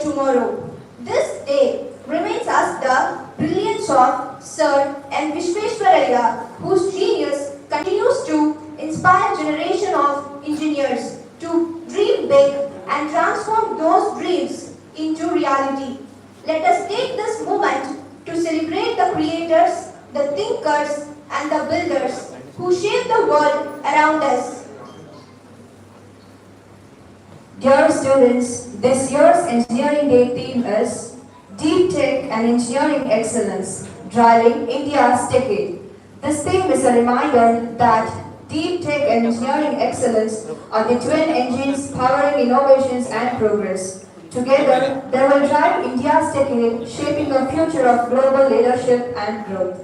tomorrow. This day remains as the brilliance of Sir M. Vishweshwaraya, whose genius continues to inspire generation of engineers to dream big and transform those dreams into reality. Let us take this moment to celebrate the creators, the thinkers, and the builders who shape the world around us. Dear students, this year's Engineering Day theme is Deep Tech and Engineering Excellence, Driving India's Decade. This theme is a reminder that Deep Tech and Engineering Excellence are the twin engines powering innovations and progress. Together, they will drive India's decade, shaping a future of global leadership and growth.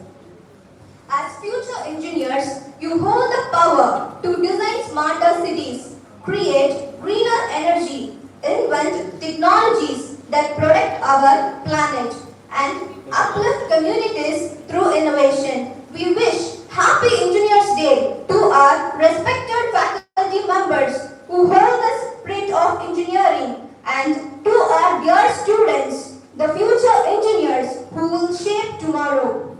As future engineers, you hold the power to design smarter cities, create greener energy, invent technologies that protect our planet, and uplift communities through innovation. We wish Happy Engineers Day to our respected faculty members who hold the spirit of engineering, and to our dear students, the future engineers who will shape tomorrow.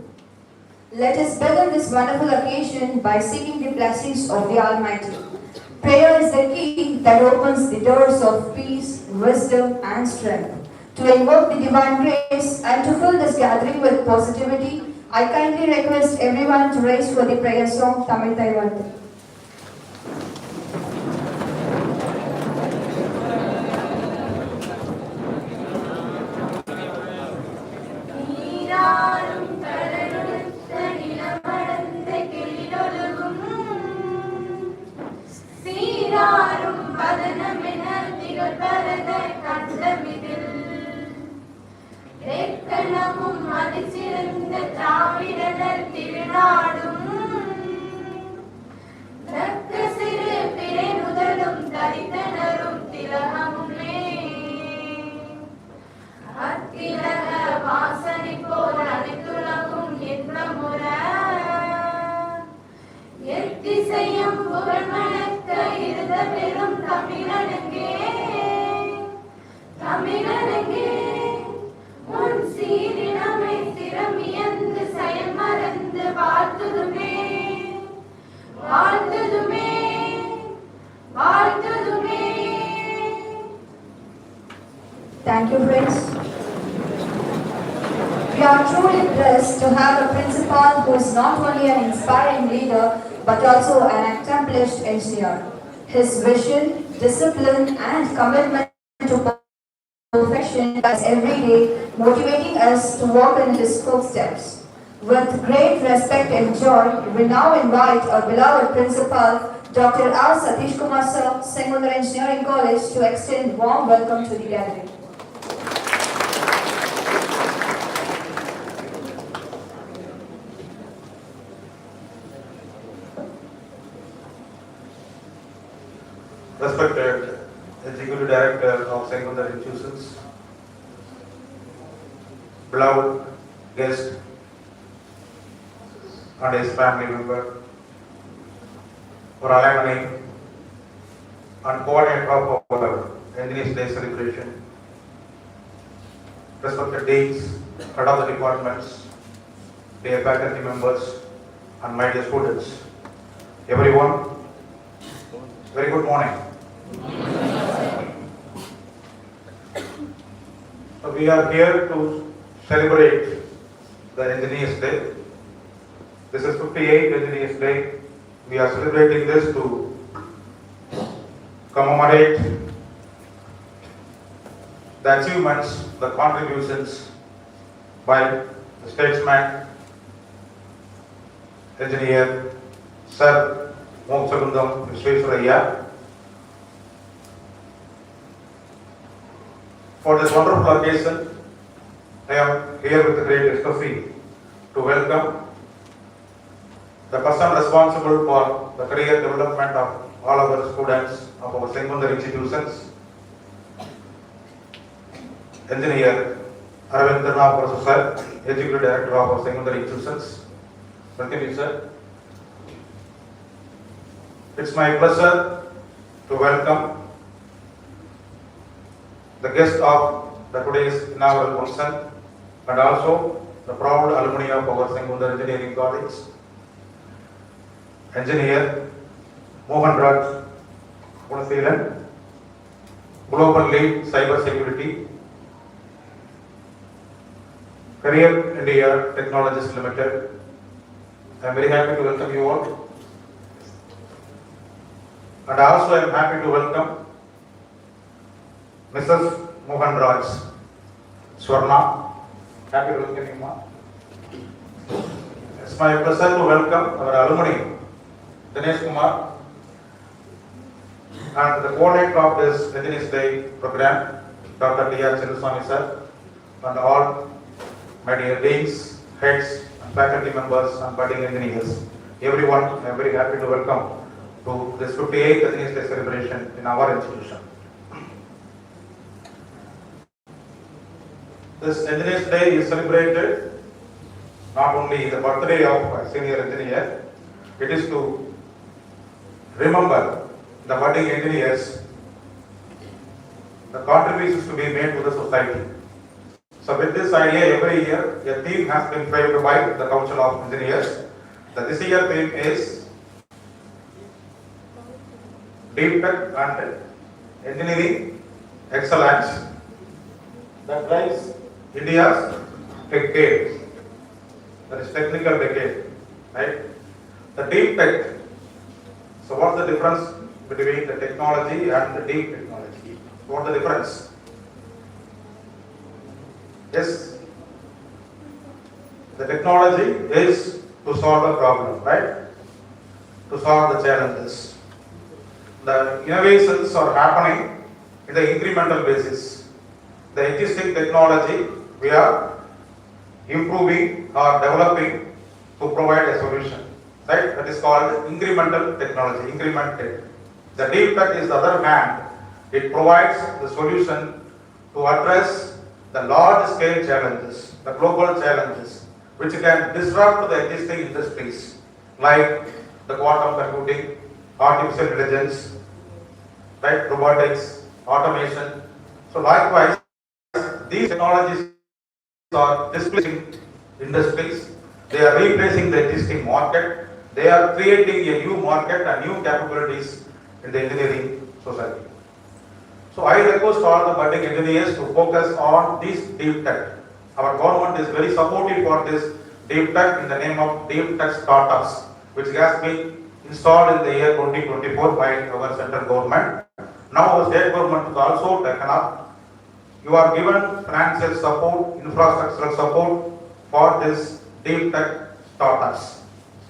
Let us begin this wonderful occasion by seeking the blessings of the Almighty. Prayer is the key that opens the doors of peace, wisdom, and strength. To invoke the divine grace and to fill this gathering with positivity, I kindly request everyone to raise for the prayer song Tamil Taiwan. Thank you, friends. We are truly blessed to have a principal who is not only an inspiring leader but also an accomplished engineer. His vision, discipline, and commitment to perfection is every day motivating us to walk in his footsteps. With great respect and joy, we now invite our beloved principal, Dr. R. Satish Kumar Sir, Sengunthar Engineering College, to extend warm welcome to the gathering. Respected Executive Director of Sengunthar Institutions, beloved guest and his family member, our alumni and coordinator of our Engineers Day celebration, respected deans, head of the departments, dear faculty members, and my dear students, everyone, very good morning. So we are here to celebrate the Engineers Day. This is 58th Engineers Day. We are celebrating this to commemorate the achievements, the contributions by the statesman, engineer, Sir Sengunthar Vishweshwaraya. For this wonderful occasion, I am here with great ecstasy to welcome the person responsible for the career development of all our students of our Sengunthar institutions, Engineer Aravind Professor Sir, Executive Director of our Sengunthar institutions. Welcome you, sir. It's my pleasure to welcome the guest of the today's inaugural function, and also the proud alumni of our Sengunthar Engineering College, Engineer Mohan Raj Gunaseelan, Global Lead Cyber Security, Career India Technologies Limited. I am very happy to welcome you all. And also I am happy to welcome Mrs. Mohan Raj Swarna. Happy to welcome you, ma'am. It's my pleasure to welcome our alumni, Dinesh Kumar, and the coordinator of this Engineers Day program, Dr. T.R. Chiruswamy sir, and all my dear deans, heads, and faculty members, and budding engineers. Everyone, I am very happy to welcome to this 58th Engineers Day celebration in our institution. This Engineers Day is celebrated not only the birthday of a senior engineer, it is to remember the budding engineers, the contributions to be made to the society. So with this idea, every year a theme has been framed by the Council of Engineers. This year theme is Deep Tech and Engineering Excellence that drives India's decade, that is technical decade, right? The deep tech. So what's the difference between the technology and the deep technology? What's the difference? Yes, the technology is to solve a problem, right? To solve the challenges. The innovations are happening in the incremental basis. The existing technology we are improving or developing to provide a solution, right? That is called incremental technology, increment tech. The deep tech is the other hand. It provides the solution to address the large scale challenges, the global challenges, which can disrupt the existing industries like the quantum computing, artificial intelligence, right, robotics, automation. So likewise, these technologies are displacing industries, they are replacing the existing market, they are creating a new market and new capabilities in the engineering society. So I request all the budding engineers to focus on this deep tech. Our government is very supportive for this deep tech in the name of deep tech startups, which has been installed in the year 2024 by our central government. Now our state government is also taken up. You are given financial support, infrastructural support for this deep tech startups.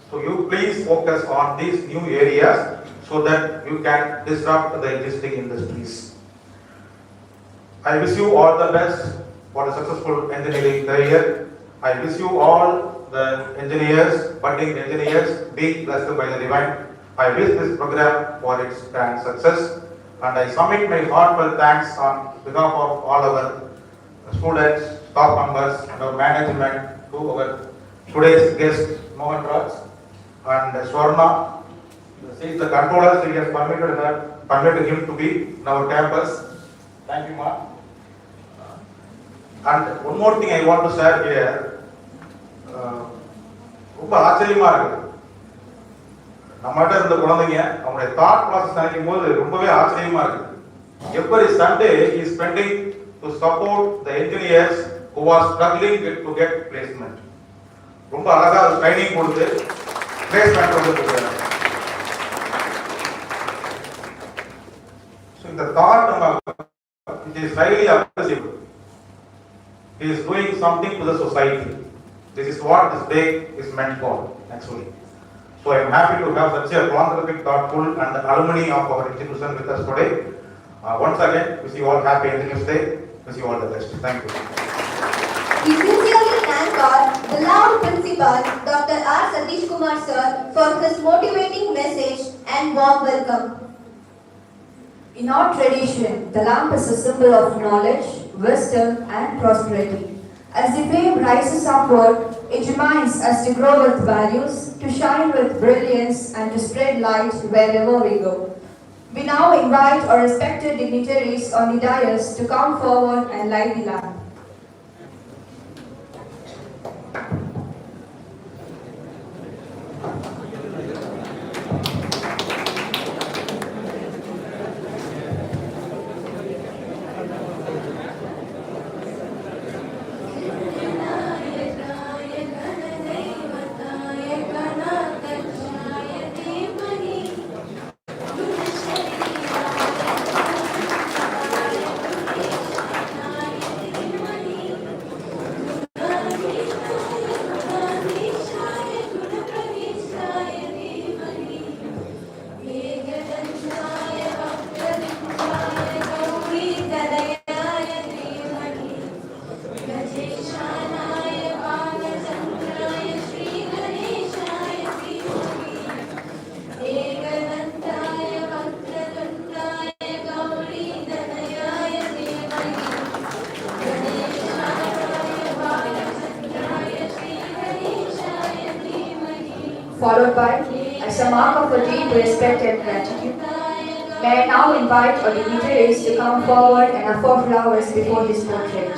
So you please focus on these new areas so that you can disrupt the existing industries. I wish you all the best for a successful engineering career. I wish you all the engineers, budding engineers, be blessed by the divine. I wish this program for its grand success. And I submit my heartfelt thanks on behalf of all our students, staff members, and our management to our today's guest, Mohan Raj and Swarna. She is the controller, she has permitted him to be in our campus. Thank you, ma'am. And one more thing I want to share here. ரொம்ப ஆச்சரியமா இருக்கு. நம்மகிட்ட இருந்த குழந்தைங்க அவங்களுடைய thought process நினைக்கும் போது ரொம்பவே ஆச்சரியமா இருக்கு. Every Sunday he is spending to support the engineers who are struggling to get placement. ரொம்ப அழகா ட்ரைனிங் கொடுத்து பிளேஸ்மெண்ட் கொடுத்துருக்காங்க. So இந்த தாட் நம்ம it is highly appreciable. He is doing something to the society. This is what this day is meant for, actually. So I am happy to have such a philanthropic, thoughtful, and alumni of our institution with us today. Once again, wish you all happy Engineers Day. Wish you all the best. Thank you. We sincerely thank our beloved principal, Dr. R. Satish Kumar sir, for his motivating message and warm welcome. In our tradition, the lamp is a symbol of knowledge, wisdom, and prosperity. As the flame rises upward, it reminds us to grow with values, to shine with brilliance, and to spread light wherever we go. We now invite our respected dignitaries on the dais to come forward and light the lamp. Followed by, as a mark of a deep respect and gratitude, may I now invite our dignitaries to come forward and offer flowers before his portrait.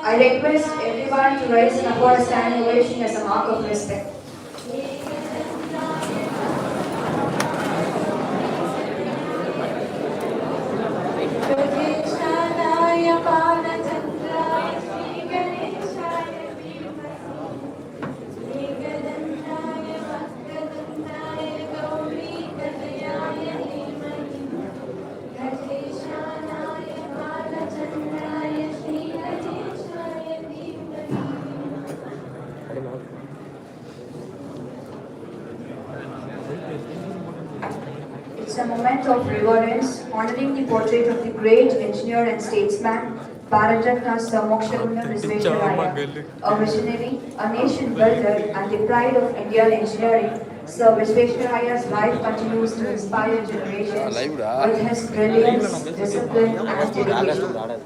I request everyone to raise and offer a standing ovation as a mark of respect. It's a moment of reverence, honoring the portrait of the great engineer and statesman, Bharat Ratna Sir Mokshaguna Visvesvaraya, a visionary, a nation builder, and the pride of Indian engineering. Sir Visvesvaraya's life continues to inspire generations with his brilliance, discipline, and dedication.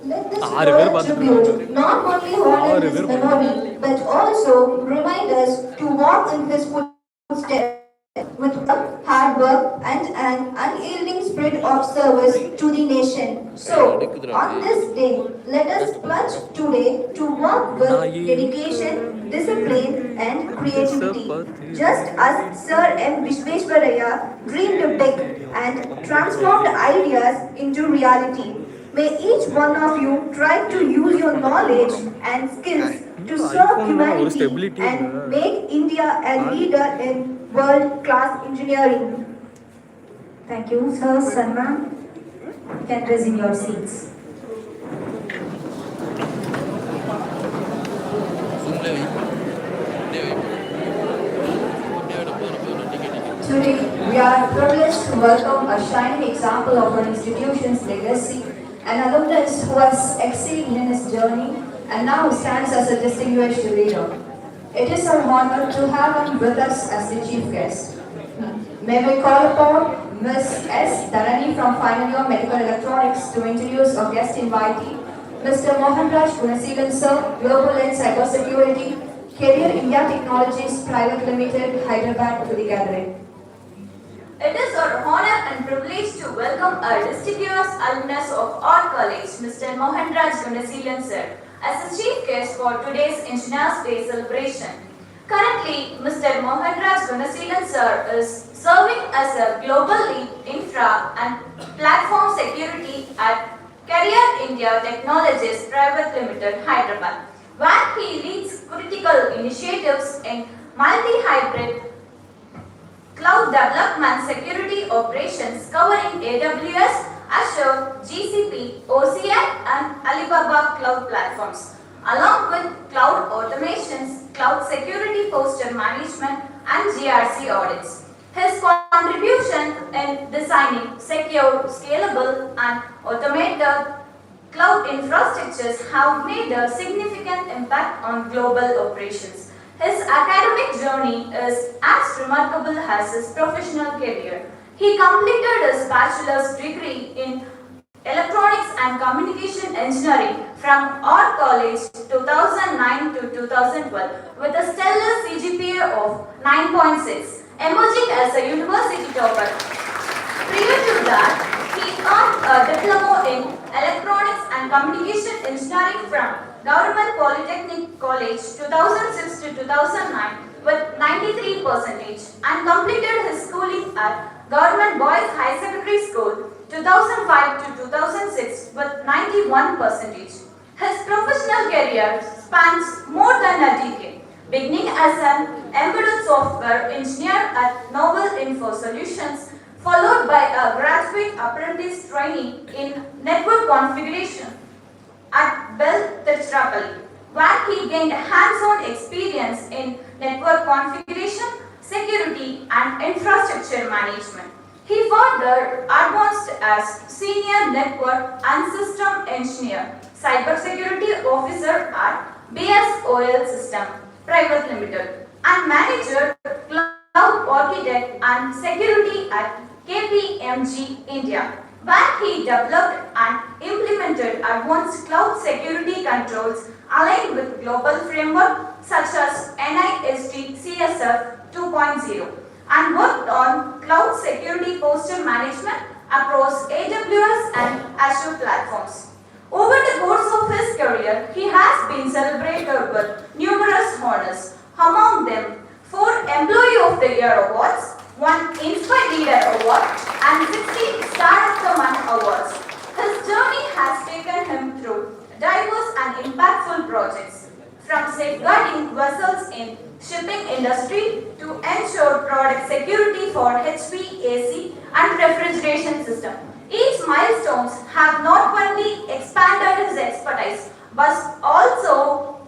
Let this royal tribute not only honor his memory, but also remind us to walk in his footsteps with hard work and an unyielding spirit of service to the nation. So, on this day, let us plunge today to work with dedication, discipline, and creativity. Just as Sir M. Visvesvaraya dreamed big and transformed ideas into reality, may each one of you try to use your knowledge and skills to serve humanity and make India a leader in world-class engineering. Thank you, Sir Salman. You can resume your seats. Today, we are privileged to welcome a shining example of our institution's legacy, an alumnus who has excelled in his journey and now stands as a distinguished leader. It is our honor to have him with us as the chief guest. May we call upon Ms. S. Dharani from Final Year Medical Electronics to introduce our guest invitee, Mr. Mohanraj Gunasilan Sir, Global and Cybersecurity, Career India Technologies Private Limited, Hyderabad, to the gathering. It is our honor and privilege to welcome our distinguished alumnus of our college, Mr. Mohanraj Gunasilan Sir, as the chief guest for today's Engineers Day celebration. Currently, Mr. Mohanraj Gunasilan Sir is serving as a global lead infra and platform security at Career India Technologies Private Limited, Hyderabad, where he leads critical initiatives in multi-hybrid cloud development security operations covering AWS, Azure, GCP, OCI and Alibaba cloud platforms, along with cloud automations, cloud security posture management and GRC audits. His contribution in designing secure, scalable and automated cloud infrastructures have made a significant impact on global operations. His academic journey is as remarkable as his professional career. He completed his bachelor's degree in Electronics and Communication Engineering from our college 2009 to 2012 with a stellar CGPA of 9.6, emerging as a university topper. Prior to that, he earned a diploma in Electronics and Communication Engineering from Government Polytechnic College 2006 to 2009 with 93% and completed his schooling at Government Boys High Secondary School 2005 to 2006 with 91%. His professional career spans more than a decade, beginning as an embedded software engineer at Novel Info Solutions, followed by a graduate apprentice training in network configuration at Bell Tiruchirappalli, where he gained hands-on experience in network configuration, security, and infrastructure management. He further advanced as Senior Network and System Engineer, Cybersecurity Officer at BSOL System Private Limited, and Manager Cloud Architect and Security at KPMG India, where he developed and implemented advanced cloud security controls aligned with global framework such as NIST CSF 2.0 and worked on cloud security posture management across AWS and Azure platforms. Over the course of his career, he has been celebrated with numerous honors, among them 4 Employee of the Year awards, 1 Inspire Leader Award, and 16 Star of the Month awards. His journey has taken him through diverse and impactful projects, from safeguarding vessels in shipping industry to ensure product security for HVAC and refrigeration system. Each milestones have not only expanded his expertise but also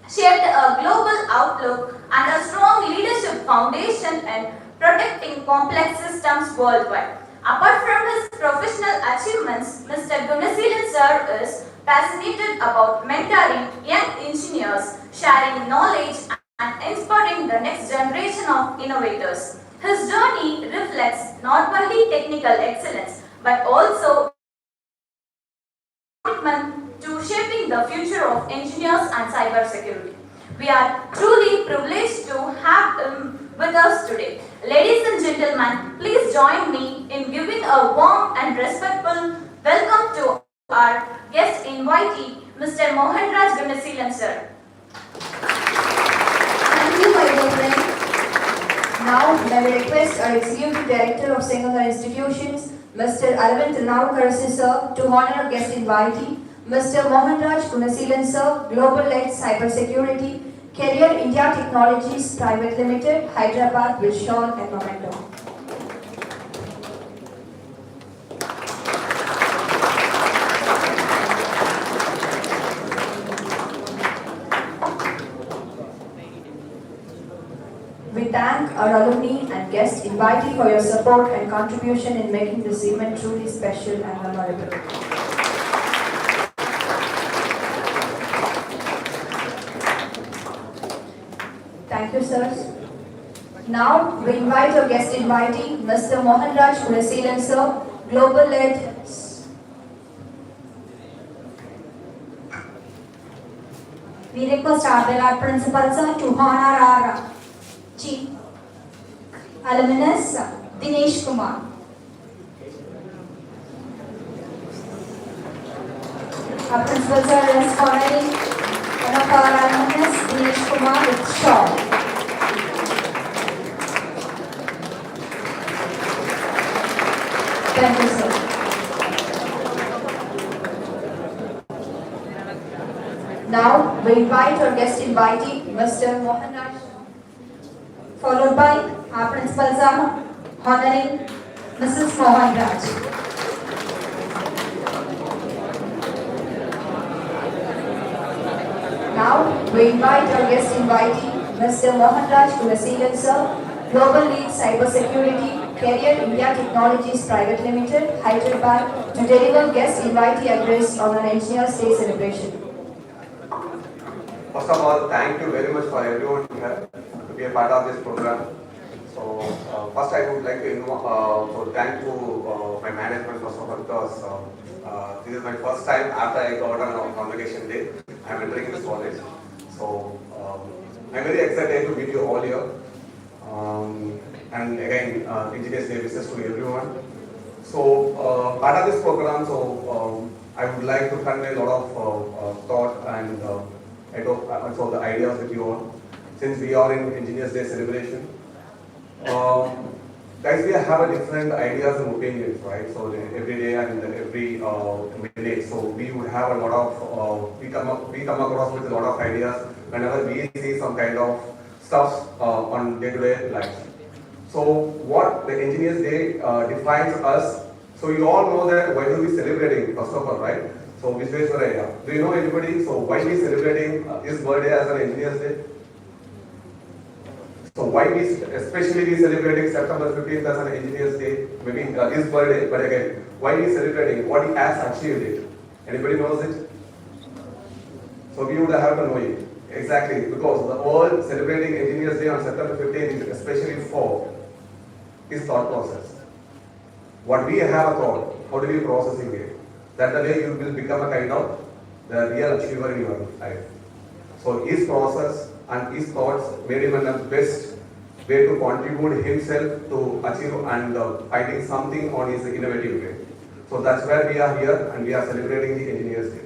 shaped a global outlook and a strong leadership foundation in protecting complex systems worldwide. Apart from his professional achievements, Mr. Gunasilan sir is passionate about mentoring young engineers, sharing knowledge and inspiring the next generation of innovators. His journey reflects not only technical excellence but also commitment to shaping the future of engineers and cybersecurity. We are truly privileged to have him with us today. Ladies and gentlemen, please join me in giving a warm and respectful welcome to our guest invitee, Mr. Mohanraj Gunasilan sir. Thank you, my dear friend. Now, may we request our Executive Director of Sengunthar Institutions, Mr. Aravind Tirunavukarasu sir, to honor our guest invitee, Mr. Mohanraj Gunasilan sir, Global Head Cybersecurity, Career India Technologies Private Limited, Hyderabad, with shawl and memento. We thank our alumni and guest invitee for your support and contribution in making this event truly special and memorable. Thank you, sirs. Now, we invite our guest invitee, Mr. Mohanraj Gunasilan sir, Global Lead. We request our beloved principal sir to honor our chief alumnus, Dinesh Kumar. Our principal sir is honoring one of our alumnus, Dinesh Kumar, with shawl. Thank you, sir. Now, we invite our guest invitee, Mr. Mohanraj, Followed by our principal sir honoring Mrs. Mohanraj. Now, we invite our guest invitee, Mr. Mohanraj Gunasilan sir, Global Lead Cybersecurity, Career India Technologies Private Limited, Hyderabad, to deliver guest invitee address on an Engineers Day celebration. First of all, thank you very much for everyone here to be a part of this program. So, first I would like to thank to my management first of all, because this is my first time after I got on a convocation day. I am entering this college. So, I am very excited to meet you all here. And again, Engineers Day wishes to everyone. So, part of this program, I would like to convey a lot of thought and also the ideas with you all. Since we are in Engineers Day celebration, guys, we have a different ideas and opinions, right? So every day and every minute, so we would have a lot of we come across with a lot of ideas whenever we see some kind of stuff on day-to-day life. So what the Engineers Day defines us. So you all know that why do we celebrating first of all, right? So Visvesvaraya, do you know anybody? So why we celebrating his birthday as an Engineers Day? So why we especially we celebrating September 15th as an Engineers Day? Maybe his birthday, but again, why we celebrating? What he has achieved it? Anybody knows it? So we would have to know it. Exactly, because the world celebrating Engineers Day on September 15th is especially for his thought process. What we have a thought, how do we processing it? That the way you will become a kind of the real achiever in your life. So his process and his thoughts made him the best way to contribute himself to achieve and finding something on his innovative way. So that's where we are here and we are celebrating the Engineers Day.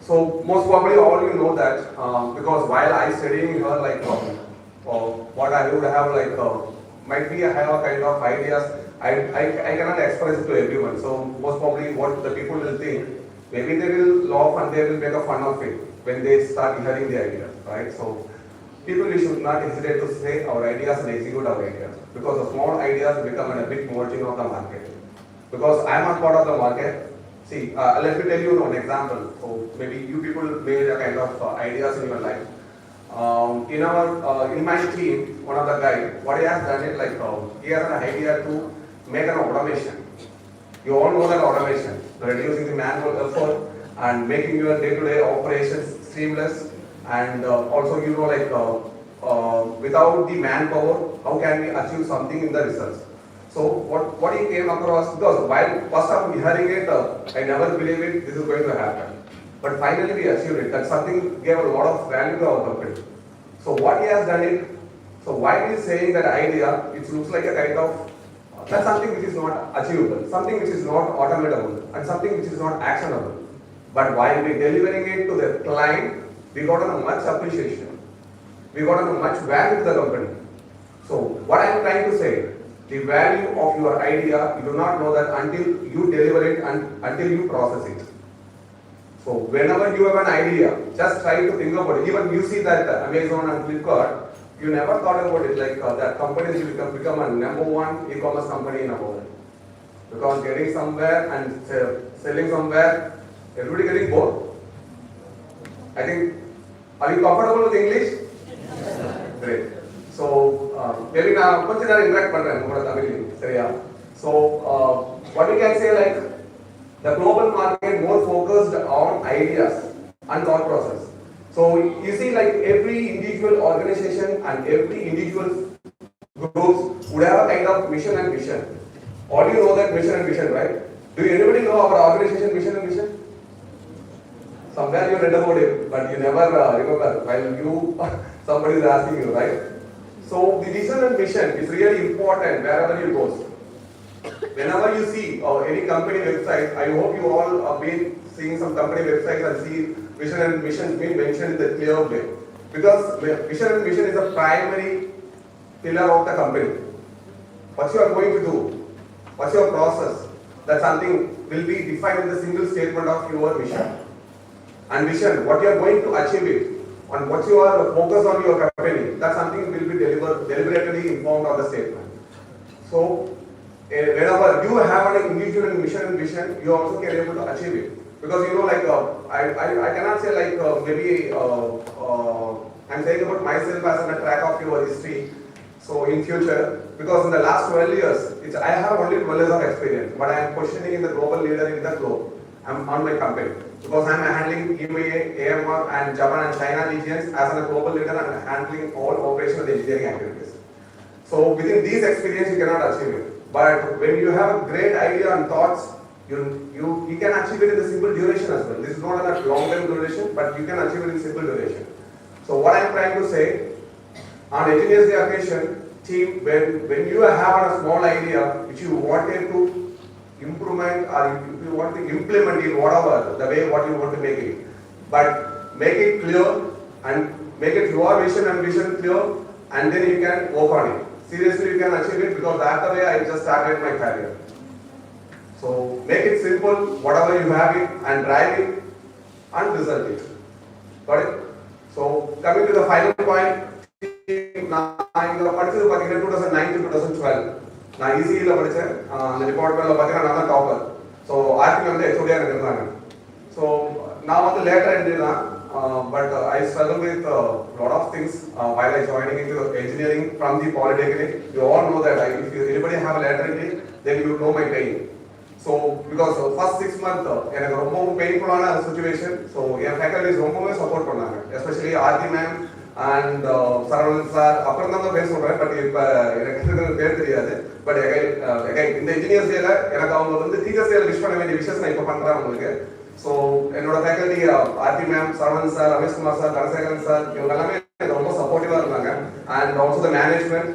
So most probably all you know that because while I studying here like what I would have like might be I have a kind of ideas I cannot express it to everyone. So most probably what the people will think, maybe they will laugh and they will make a fun of it when they start hearing the idea, right? So people we should not hesitate to say our ideas and execute our ideas because the small ideas become a big margin of the market. Because I am a part of the market. See, let me tell you an example. So maybe you people made a kind of ideas in your life. In my team, one of the guy, what he has done is like he has an idea to make an automation. You all know that automation, reducing the manual effort and making your day-to-day operations seamless, and also you know like without the manpower, how can we achieve something in the results? So what he came across, because while first time hearing it, I never believed it, this is going to happen. But finally we achieved it. That something gave a lot of value to our company. So what he has done it, so while he is saying that idea, it looks like a kind of, that's something which is not achievable, something which is not automatable, and something which is not actionable. But while we delivering it to the client, we got a much appreciation. We got a much value to the company. So what I am trying to say, the value of your idea, you do not know that until you deliver it and until you process it. So whenever you have an idea, just try to think about it. Even you see that Amazon and Flipkart, you never thought about it like that companies will become a number one e-commerce company in the world. Because getting somewhere and selling somewhere, everybody getting bored. I think, are you comfortable with English? Yes. Great. So maybe now consider interact Tamil. So what we can say like the global market more focused on ideas and thought process. So you see like every individual organization and every individual groups would have a kind of mission and vision. All you know that mission and vision, right? Do you anybody know our organization mission and vision? Somewhere you read about it, but you never remember while somebody is asking you, right? So the vision and mission is really important wherever you go. Whenever you see any company website, I hope you all have been seeing some company websites and see vision and mission being mentioned in the clear way. Because vision and mission is a primary pillar of the company. What you are going to do, what's your process, that something will be defined in the single statement of your vision. And vision, what you are going to achieve it, and what you are focused on your company, that something will be deliberately informed on the statement. So whenever you have an individual mission and vision, you also can able to achieve it. Because you know, like I cannot say like maybe I'm saying about myself as on a track of your history. So in future, because in the last 12 years, I have only 12 years of experience, but I am positioning in the global leader in the globe. I'm on my company because I'm handling EMEA, AMR, and Japan and China regions as a global leader and handling all operational engineering activities. So within these experience, you cannot achieve it. But when you have a great idea and thoughts, you can achieve it in a simple duration as well. This is not a long-term duration, but you can achieve it in simple duration. So what I am trying to say, on Engineers Day occasion, team, when you have a small idea which you wanted to improvement or if you want to implement it, whatever, the way what you want to make it. But make it clear and make it your vision and vision clear, and then you can work on it. Seriously, you can achieve it, because that's the way I just started my career. So make it simple, whatever you have it, and drive it and result it. Got it? So coming to the final point, நான் இங்க படிச்சது பாத்தீங்கன்னா 2009 to 2012. நான் ஈஸியில படிச்சேன். அந்த டிபார்ட்மெண்ட்ல பாத்தீங்கன்னா நான் தான் டாப்பர். ஸோ ஆர்டில வந்து ஹெச்ஓடியா இருந்தாங்க. ஸோ நான் வந்து லேட்டர் என்ட்ரி தான். But I struggle with a lot of things while I joining into engineering from the polytechnic. You all know that if anybody have a lateral entry, then you know my pain. So because first 6 months எனக்கு ரொம்ப பெயின்ஃபுல்லான situation. So என் faculties ரொம்பவே support பண்ணாங்க, especially RT ma'am and Saravanan sir. அப்புறம் தான் பேச சொல்றேன், பட் இப்போ எனக்கு பேர் தெரியாது. பட் இந்த இன்ஜினியர்ஸ் டேல எனக்கு அவங்க வந்து டீச்சர்ஸ் டேல விஷ் பண்ண வேண்டிய விஷயத்தை நான் இப்போ பண்றேன் அவங்களுக்கு. ஸோ என்னோட faculty RT ma'am, Saravanan sir, Rameshkumar sir, Dhanasekaran sir, இவங்க எல்லாமே எனக்கு ரொம்ப சப்போர்ட்டிவா இருந்தாங்க. அண்ட் ஆல்சோ த மேனேஜ்மெண்ட்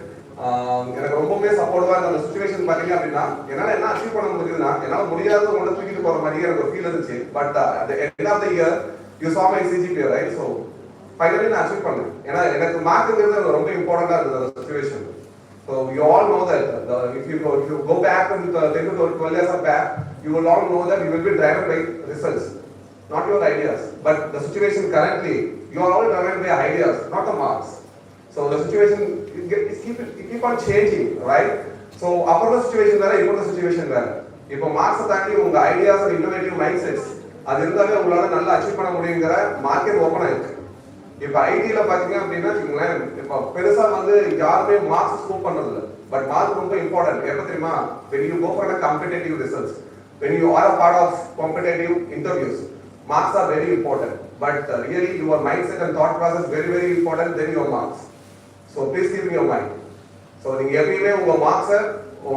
எனக்கு ரொம்பவே சப்போர்ட்டிவா இருந்த அந்த சுச்சுவேஷன் பாத்தீங்க அப்படின்னா, என்னால என்ன அச்சீவ் பண்ண முடியுதுன்னா, என்னால முடியாத ஒன்று தூக்கிட்டு போற மாதிரி எனக்கு ஒரு ஃபீல் இருந்துச்சு. But at the end of the year you saw my CGPA, right? So finally நான் அச்சீவ் பண்ணேன். ஏன்னா எனக்கு மார்க்குங்கிறது ரொம்ப இம்பார்ட்டண்டா இருந்தது அந்த situation. So you all know that if you go back and 10 to 12 years back, you will all know that you will be driven by results, not your ideas. But the situation currently, you are all driven by ideas, not the marks. So the situation keep on changing, right? So upper the situation வேற, இப்போ the situation வேற. இப்போ marks தாண்டி உங்க ideas and innovative mind sets அது இருந்தாலே உங்களால நல்லா அச்சீவ் பண்ண முடியுங்கிற மார்க்கெட் ஓப்பன் ஆயிருக்கு. இப்போ ஐடியில பாத்தீங்க அப்படின்னா வச்சுக்கோங்களேன், இப்போ பெருசா வந்து யாருமே மார்க்ஸ் ஸ்கோர் பண்றது இல்லை. பட் மார்க் ரொம்ப இம்பார்ட்டன்ட். எப்ப தெரியுமா? when you go for a competitive results, when you are a part of competitive interviews, marks are very important. But really your mindset and thought process very important than your marks. So please keep in your mind. So நீங்க எப்பயுமே உங்க மார்க்ஸை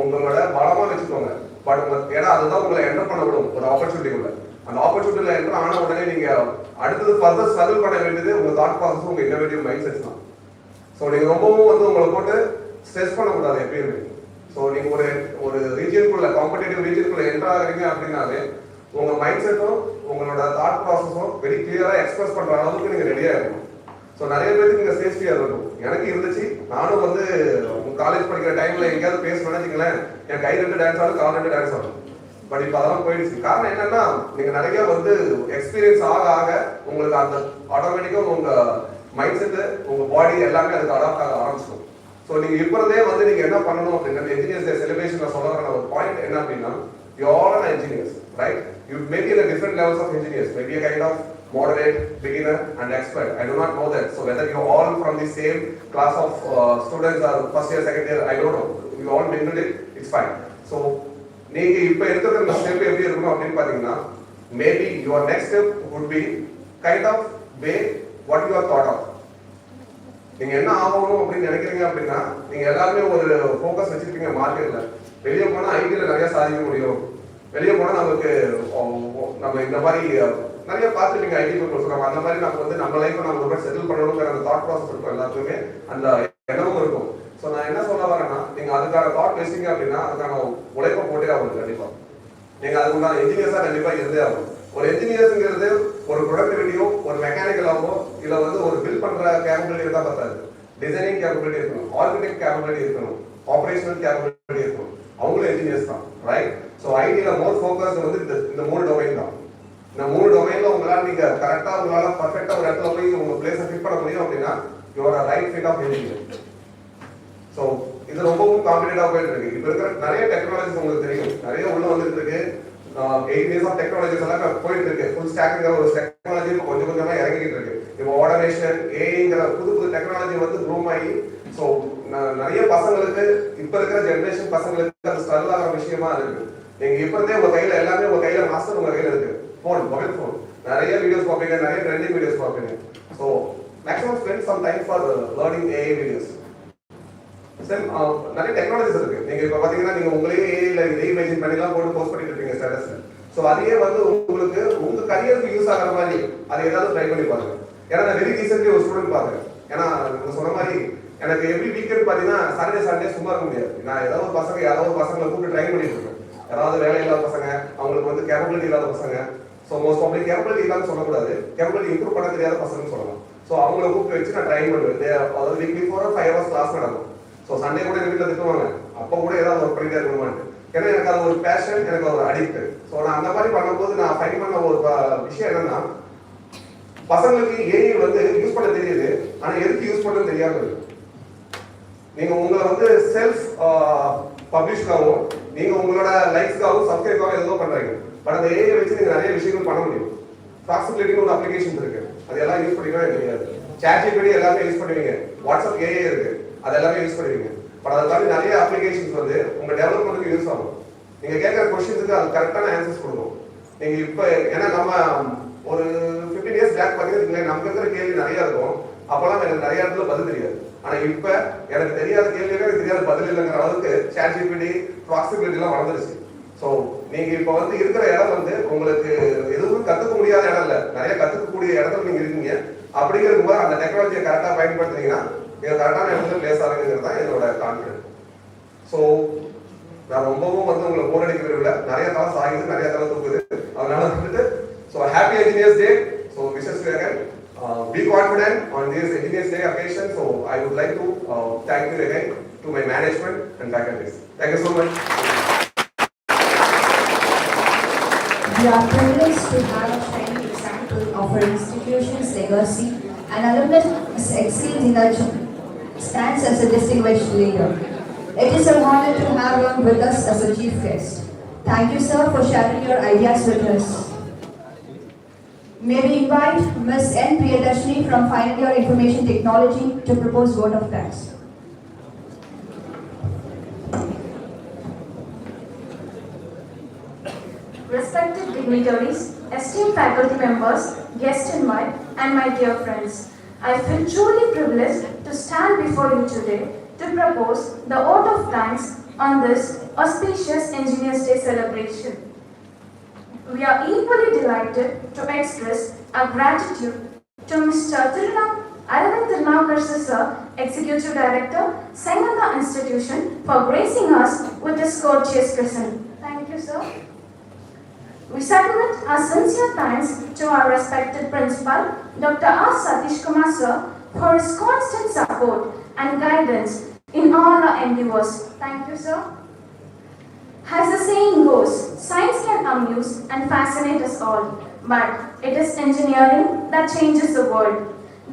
உங்களோட பலமா வச்சுக்கோங்க. But ஏன்னா அதுதான் உங்களை enter பண்ண விடும் ஒரு ஆப்பர்ச்சுனிட்டிக்குள்ள. அந்த ஆப்பர்ச்சுனிட்டியில என்டர் ஆன உடனே நீங்க அடுத்தது ஃபர்தர் ஸ்ட்ரகிள் பண்ண வேண்டியது உங்க தாட் ப்ராசஸ், உங்க இன்னோவேட்டிவ் மைண்ட் செட்ஸ் தான். ஸோ நீங்க ரொம்பவும் வந்து உங்களை போட்டு ஸ்ட்ரெஸ் பண்ணக்கூடாது எப்பயுமே. ஸோ நீங்க ஒரு ரீஜியனுக்குள்ள காம்படிட்டிவ் ரீஜியனுக்குள்ள என்டர் ஆகுறீங்க அப்படின்னாலே உங்க மைண்ட் செட்டும் உங்களோட தாட் ப்ராசஸும் வெரி கிளியரா எக்ஸ்பிரஸ் பண்ற அளவுக்கு நீங்க ரெடியா இருக்கணும். ஸோ நிறைய பேருக்கு நீங்க சேஃப்டியா இருக்கும். எனக்கு இருந்துச்சு. நானும் வந்து காலேஜ் படிக்கிற டைம்ல எங்கேயாவது பேசணும்னு வச்சுங்களேன், என் கை 2 டான்ஸ் ஆடும், கால் 2 டான்ஸ் ஆடும். பட் இப்போ அதெல்லாம் போயிடுச்சு. காரணம் என்னன்னா, நீங்க நிறைய வந்து எக்ஸ்பீரியன்ஸ் ஆக உங்களுக்கு அந்த ஆட்டோமேட்டிக்கா உங்க மைண்ட் செட், உங்க பாடி எல்லாமே அதுக்கு அடாப்ட் ஆக ஆரம்பிச்சிடும். ஸோ நீங்க இப்போதே வந்து நீங்க என்ன பண்ணணும் அப்படின்னா, இன்ஜினியர்ஸ் டே செலிப்ரேஷன்ல சொல்ற ஒரு பாயிண்ட் என்ன அப்படின்னா, you all are engineers, right? You may be in a different levels of engineers, maybe a kind of moderate, beginner and expert. I do not know that. So whether you all from the same class of students or first year, second year, I don't know. You all mingled it, it's fine. So நீங்க இப்ப எடுத்துக்கிற இந்த step எப்படி இருக்கணும் அப்படின்னு பாத்தீங்கன்னா, maybe your next step would be kind of way what you are thought of. நீங்க என்ன ஆகணும் அப்படின்னு நினைக்கிறீங்க அப்படின்னா, நீங்க எல்லாருமே ஒரு ஃபோக்கஸ் வச்சிருக்கீங்க மார்க்கெட்ல. வெளியே போனா ஐடியில நிறைய சாதிக்க முடியும், வெளியே போனா நமக்கு நம்ம இந்த மாதிரி நிறைய பார்த்துட்டீங்க ஐடி பீப்புள் சொல்றாங்க. அந்த மாதிரி நம்ம வந்து நம்ம லைஃப்பை நம்ம ரொம்ப செட்டில் பண்ணணுங்கிற அந்த தாட் ப்ராசஸ் இருக்கும், எல்லாத்துக்குமே அந்த எண்ணமும் இருக்கும். ஸோ நான் என்ன சொல்ல வரேன்னா, நீங்க அதுக்கான தாட் பேசிங்க அப்படின்னா அதுக்கான உழைப்பை போட்டே ஆகணும். கண்டிப்பா நீங்க அதுக்குண்டான இன்ஜினியர்ஸா கண்டிப்பா இருந்தே ஆகணும். ஒரு இன்ஜினியர்ஸுங்கிறது ஒரு ப்ரொடக்டிவிட்டியோ ஒரு மெக்கானிக்கலாவோ இல்லை வந்து ஒரு பில்ட் பண்ற கேப்பபிலிட்டி இருந்தா பார்த்தாது. டிசைனிங் கேப்பபிலிட்டி இருக்கணும், ஆர்கிடெக்ட் கேப்பபிலிட்டி இருக்கணும், ஆபரேஷனல் கேப்பபிலிட்டி இருக்கணும். அவங்களும் இன்ஜினியர்ஸ் தான், ரைட்? ஸோ ஐடியில மோர் ஃபோக்கஸ் வந்து இந்த 3 டொமைன் தான். இந்த 3 டொமைன்ல உங்களால நீங்க கரெக்டா உங்களால பர்ஃபெக்டா ஒரு இடத்துல போய் உங்க பிளேஸை ஃபிட் பண்ண முடியும் அப்படின்னா you are right fit of engineer. So இது ரொம்பவும் காம்படிட்டிவா போயிட்டு இருக்கு. இப்போ இருக்கிற நிறைய டெக்னாலஜிஸ் உங்களுக்கு தெரியும், நிறைய உள்ள வந்துட்டு இருக்கு. 8 இயர்ஸ் ஆஃப் டெக்னாலஜிஸ் எல்லாம் போயிட்டு இருக்கு. ஃபுல் ஸ்டாக்ங்கிற ஒரு டெக்னாலஜி இப்போ கொஞ்சம் கொஞ்சமா இறங்கிட்டு இருக்கு. இப்போ ஆட்டோமேஷன், ஏஐங்கிற புது டெக்னாலஜி வந்து க்ரூம் ஆகி, ஸோ நிறைய பசங்களுக்கு இப்ப இருக்கிற ஜெனரேஷன் பசங்களுக்கு அது ஸ்ட்ரகிள் ஆகிற விஷயமா இருக்கு. நீங்க இப்ப இருந்தே உங்க கையில எல்லாமே உங்க கையில மாஸ்டர் உங்க கையில இருக்கு. மொபைல் ஃபோன் நிறைய வீடியோஸ் பார்ப்பீங்க, நிறைய ட்ரெண்டிங் வீடியோஸ் பார்ப்பீங்க. So maximum spend some time for learning AI videos. நிறைய டெக்னாலஜிஸ் இருக்கு. நீங்க இப்ப பாத்தீங்கன்னா நீங்க உங்களே ஏஐல இமேஜின் பண்ணிலாம் போட்டு போஸ்ட் பண்ணிட்டு இருப்பீங்க ஸ்டேட்டஸ்ல. ஸோ அதையே வந்து உங்களுக்கு உங்க கரியருக்கு யூஸ் ஆகிற மாதிரி அதை ஏதாவது ட்ரை பண்ணி பாருங்க. ஏன்னா நான் வெரி ரீசென்ட்லி ஒரு ஸ்டூடெண்ட் பாக்குறேன். ஏன்னா நீங்க சொன்ன மாதிரி எனக்கு எவ்ரி வீக்கெண்ட் பாத்தீங்கன்னா சாட்டர்டே சண்டே சும்மா இருக்க முடியாது. நான் ஏதாவது பசங்களை கூப்பிட்டு ட்ரை பண்ணிட்டு இருக்கேன். யாராவது வேலை இல்லாத பசங்க, அவங்களுக்கு வந்து கேப்பபிலிட்டி இல்லாத பசங்க, ஸோ மோஸ்ட் ஆஃப் கேப்பபிலிட்டி இல்லாமல் சொல்லக்கூடாது, கேப்பபிலிட்டி இம்ப்ரூவ் பண்ண தெரியாத பசங்கன்னு சொல்லலாம். ஸோ அவங்கள கூப்பிட்டு வச்சு நான் ட்ரைன் பண்ணுவேன். அதாவது வீக்லி 4 or 5 hours கிளாஸ் நடக்கும். ஸோ சண்டே கூட எங்கள் வீட்டில் திட்டுவாங்க, அப்போ கூட ஏதாவது ஒர்க் பண்ணிட்டே இருக்கணுமான்னு. ஏன்னா எனக்கு அது ஒரு பேஷன், எனக்கு ஒரு அடிக்ட். ஸோ நான் அந்த மாதிரி பண்ணும்போது நான் ஃபைன் பண்ண ஒரு விஷயம் என்னன்னா, பசங்களுக்கு ஏஐ வந்து யூஸ் பண்ண தெரியுது, ஆனால் எதுக்கு யூஸ் பண்ண தெரியாது. நீங்க உங்களை வந்து செல்ஃப் பப்ளிஷ்காகவும் நீங்க உங்களோட லைக்ஸ்க்காகவும் சப்ஸ்கிரைபாகவும் ஏதோ பண்றீங்க. பட் அந்த ஏஐ வச்சு நீங்க நிறைய விஷயங்கள் பண்ண முடியும். ஃபிளாக்சிபிலிட்டின்னு ஒரு அப்ளிகேஷன் இருக்கு, அது எல்லாம் யூஸ் பண்ணிக்கவே தெரியாது. சாட்ஜிபிடி எல்லாமே யூஸ் பண்ணுவீங்க, வாட்ஸ்அப் ஏஐ இருக்கு, அது எல்லாமே யூஸ் பண்ணுவீங்க. பட் அதை தாண்டி நிறைய அப்ளிகேஷன்ஸ் வந்து உங்க டெவலப்மெண்ட்டுக்கு யூஸ் ஆகும். நீங்க கேட்குற கொஸ்டின்ஸுக்கு அது கரெக்டான ஆன்சர்ஸ் கொடுக்கும். நீங்க இப்போ ஏன்னா நம்ம ஒரு 15 years பேக் பார்த்தீங்கன்னா நமக்கு இருக்கிற கேள்வி நிறைய இருக்கும். அப்பெல்லாம் எனக்கு நிறைய இடத்துல பதில் தெரியாது. ஆனா இப்ப எனக்கு தெரியாத கேள்வியே எனக்கு தெரியாத பதில் இல்லைங்கிற அளவுக்கு சாட்ஜிபிடி ஃபிளாக்சிபிலிட்டி எல்லாம் வளர்ந்துருச்சு. ஸோ நீங்க இப்ப வந்து இருக்கிற இடம் வந்து உங்களுக்கு எதுவும் கத்துக்க முடியாத இடம் இல்லை, நிறைய கத்துக்கக்கூடிய இடத்துல நீங்க இருக்கீங்க. அப்படிங்கிறது போது அந்த டெக்னாலஜியை கரெக்டா பயன்படுத்துனீங்கன்னா நீங்க கரெக்டான இடத்துல பிளேஸ் ஆகுங்கிறது தான் என்னோட கான்ஃபிடன்ஸ். ஸோ நான் ரொம்பவும் வந்து உங்களை போர் அடிக்க விரும்பல, நிறைய தலை சாகுது, நிறைய தலை தூக்குது. அதனால வந்துட்டு so happy engineers day. So wishes to again. Be confident on this Engineers Day occasion. So I would like to thank you again to my management and faculties. Thank you so much. We are privileged to have a shining example of our institution's legacy. An alumnus excels in that stands as a distinguished leader. It is an honor to have him with us as a chief guest. Thank you, sir, for sharing your ideas with us. May we invite Ms. N. Priyadarshini from Final Year Information Technology to propose vote of thanks. Respected dignitaries, esteemed faculty members, guests invite, and my dear friends, I feel truly privileged to stand before you today to propose the vote of thanks on this auspicious Engineers Day celebration. We are equally delighted to express our gratitude to Mr. Arvind Tirunavkar sir, Executive Director, Sengunthar Institution, for gracing us with this courteous present. Thank you, sir. We submit our sincere thanks to our respected Principal, Dr. R. Satish Kumar sir, for his constant support and guidance in all our endeavors. Thank you, sir. As the saying goes, science can amuse and fascinate us all, but it is engineering that changes the world.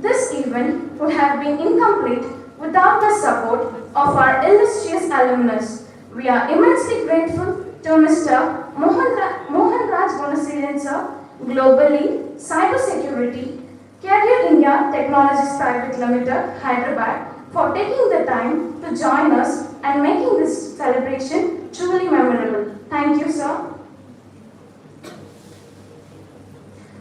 This event would have been incomplete without the support of our illustrious alumnus. We are immensely grateful to Mr. Mohanraj Gunasilian sir, Globally Cybersecurity, Career India Technologies Private Limited, Hyderabad, for taking the time to join us and making this celebration truly memorable. Thank you, sir.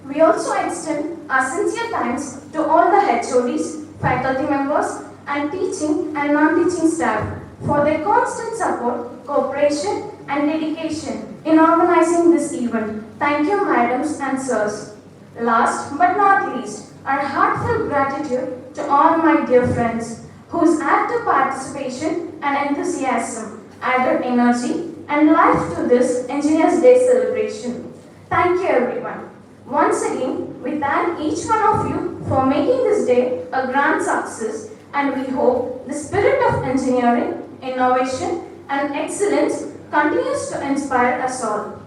We also extend our sincere thanks to all the HODs, faculty members, and teaching and non-teaching staff for their constant support, cooperation, and dedication in organizing this event. Thank you, madams and sirs. Last but not least, our heartfelt gratitude to all my dear friends whose active participation and enthusiasm added energy and life to this Engineers Day celebration. Thank you, everyone. Once again, we thank each one of you for making this day a grand success, and we hope the spirit of engineering, innovation, and excellence continues to inspire us all.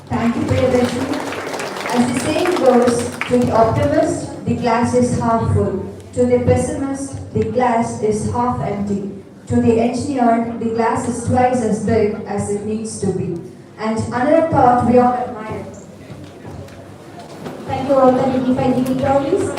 Thank you, Priyadarshini. As the saying goes, to the optimist, the glass is half full. To the pessimist, the glass is half empty. To the engineer, the glass is twice as big as it needs to be. And another thought we all admire. Thank you all the dignified dignitaries.